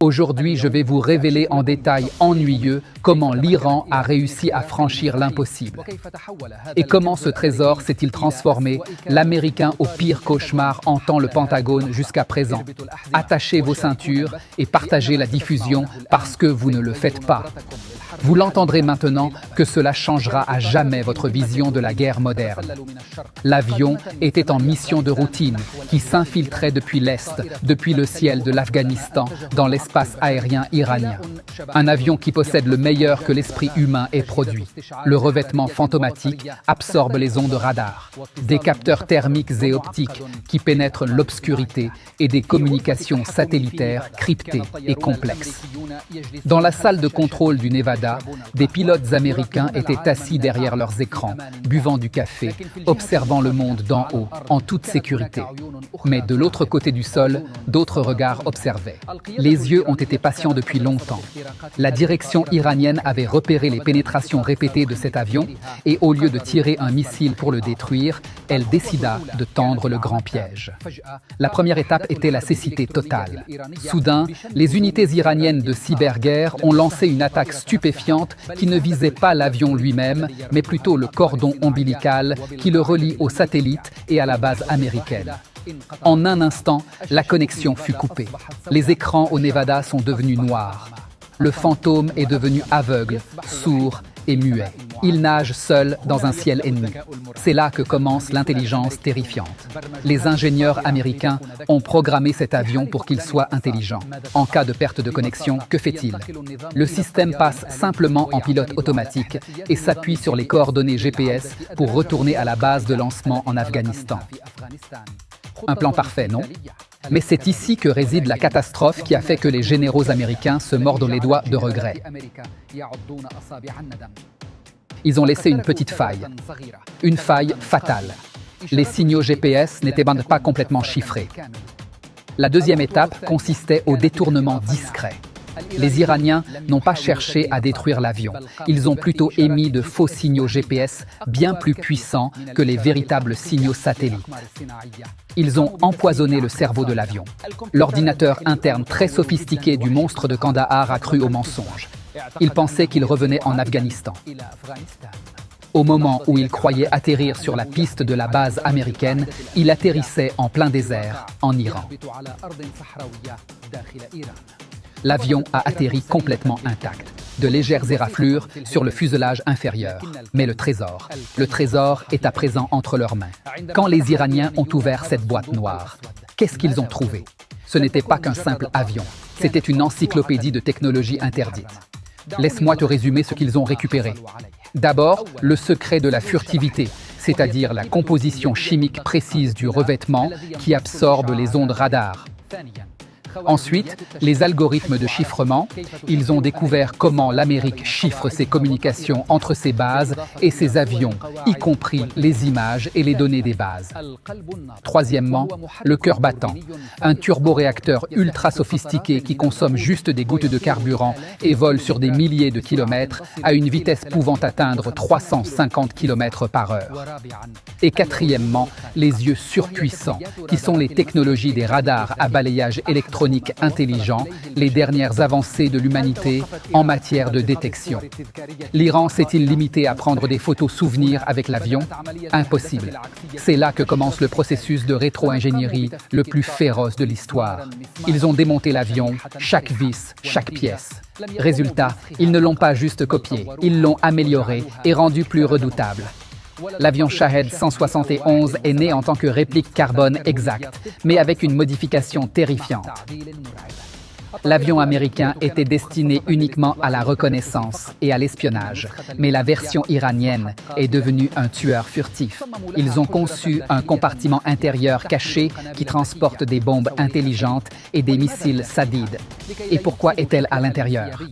Aujourd'hui, je vais vous révéler en détail ennuyeux comment l'Iran a réussi à franchir l'impossible. Et comment ce trésor s'est-il transformé, l'Américain au pire cauchemar hantant le Pentagone jusqu'à présent. Attachez vos ceintures et partagez la diffusion parce que vous ne le faites pas. Vous l'entendrez maintenant que cela changera à jamais votre vision de la guerre moderne. L'avion était en mission de routine qui s'infiltrait depuis l'Est, depuis le ciel de l'Afghanistan, dans l'espace aérien iranien. Un avion qui possède le meilleur que l'esprit humain ait produit. Le revêtement fantomatique absorbe les ondes radar, des capteurs thermiques et optiques qui pénètrent l'obscurité et des communications satellitaires cryptées et complexes. Dans la salle de contrôle du Nevada, des pilotes américains étaient assis derrière leurs écrans, buvant du café, observant le monde d'en haut, en toute sécurité. Mais de l'autre côté du sol, d'autres regards observaient. Les yeux ont été patients depuis longtemps. La direction iranienne avait repéré les pénétrations répétées de cet avion et au lieu de tirer un missile pour le détruire, elle décida de tendre le grand piège. La première étape était la cécité totale. Soudain, les unités iraniennes de cyberguerre ont lancé une attaque stupéfiante qui ne visait pas l'avion lui-même, mais plutôt le cordon ombilical qui le relie au satellite et à la base américaine. En un instant, la connexion fut coupée. Les écrans au Nevada sont devenus noirs. Le fantôme est devenu aveugle, sourd et muet. Il nage seul dans un ciel ennemi. C'est là que commence l'intelligence terrifiante. Les ingénieurs américains ont programmé cet avion pour qu'il soit intelligent. En cas de perte de connexion, que fait-il? Le système passe simplement en pilote automatique et s'appuie sur les coordonnées GPS pour retourner à la base de lancement en Afghanistan. Un plan parfait, non? Mais c'est ici que réside la catastrophe qui a fait que les généraux américains se mordent les doigts de regret. Ils ont laissé une petite faille fatale. Les signaux GPS n'étaient pas complètement chiffrés. La deuxième étape consistait au détournement discret. Les Iraniens n'ont pas cherché à détruire l'avion. Ils ont plutôt émis de faux signaux GPS bien plus puissants que les véritables signaux satellites. Ils ont empoisonné le cerveau de l'avion. L'ordinateur interne très sophistiqué du monstre de Kandahar a cru au mensonge. Il pensait qu'il revenait en Afghanistan. Au moment où il croyait atterrir sur la piste de la base américaine, il atterrissait en plein désert, en Iran. L'avion a atterri complètement intact. De légères éraflures sur le fuselage inférieur. Mais le trésor est à présent entre leurs mains. Quand les Iraniens ont ouvert cette boîte noire, qu'est-ce qu'ils ont trouvé? Ce n'était pas qu'un simple avion. C'était une encyclopédie de technologies interdites. Laisse-moi te résumer ce qu'ils ont récupéré. D'abord, le secret de la furtivité, c'est-à-dire la composition chimique précise du revêtement qui absorbe les ondes radar. Ensuite, les algorithmes de chiffrement. Ils ont découvert comment l'Amérique chiffre ses communications entre ses bases et ses avions, y compris les images et les données des bases. Troisièmement, le cœur battant. Un turboréacteur ultra sophistiqué qui consomme juste des gouttes de carburant et vole sur des milliers de kilomètres à une vitesse pouvant atteindre 350 km/h. Et quatrièmement, les yeux surpuissants, qui sont les technologies des radars à balayage électronique intelligent, les dernières avancées de l'humanité en matière de détection. L'Iran s'est-il limité à prendre des photos souvenirs avec l'avion? Impossible. C'est là que commence le processus de rétro-ingénierie le plus féroce de l'histoire. Ils ont démonté l'avion, chaque vis, chaque pièce. Résultat, ils ne l'ont pas juste copié, ils l'ont amélioré et rendu plus redoutable. L'avion Shahed 171 est né en tant que réplique carbone exacte, mais avec une modification terrifiante. L'avion américain était destiné uniquement à la reconnaissance et à l'espionnage, mais la version iranienne est devenue un tueur furtif. Ils ont conçu un compartiment intérieur caché qui transporte des bombes intelligentes et des missiles Sadid. Et pourquoi est-elle à l'intérieur?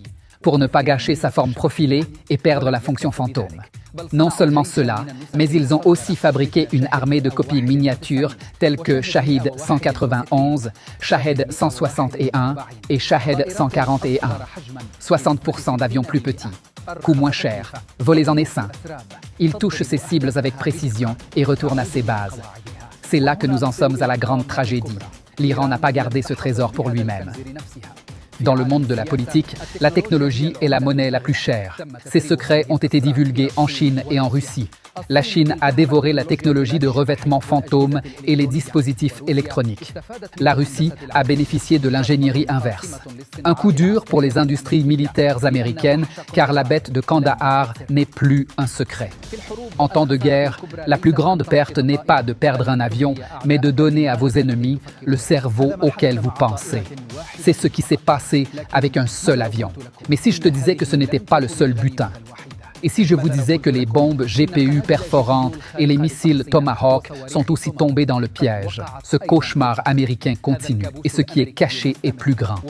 Pour ne pas gâcher sa forme profilée et perdre la fonction fantôme. Non seulement cela, mais ils ont aussi fabriqué une armée de copies miniatures telles que Shahed 191, Shahed 161 et Shahed 141. 60% d'avions plus petits, coût moins cher, volés en essaim. Ils touchent ses cibles avec précision et retournent à ses bases. C'est là que nous en sommes à la grande tragédie. L'Iran n'a pas gardé ce trésor pour lui-même. Dans le monde de la politique, la technologie est la monnaie la plus chère. Ces secrets ont été divulgués en Chine et en Russie. La Chine a dévoré la technologie de revêtement fantôme et les dispositifs électroniques. La Russie a bénéficié de l'ingénierie inverse. Un coup dur pour les industries militaires américaines, car la bête de Kandahar n'est plus un secret. En temps de guerre, la plus grande perte n'est pas de perdre un avion, mais de donner à vos ennemis le cerveau auquel vous pensez. C'est ce qui s'est passé avec un seul avion. Mais si je te disais que ce n'était pas le seul butin? Et si je vous disais que les bombes GPU perforantes et les missiles Tomahawk sont aussi tombés dans le piège? Ce cauchemar américain continue et ce qui est caché est plus grand.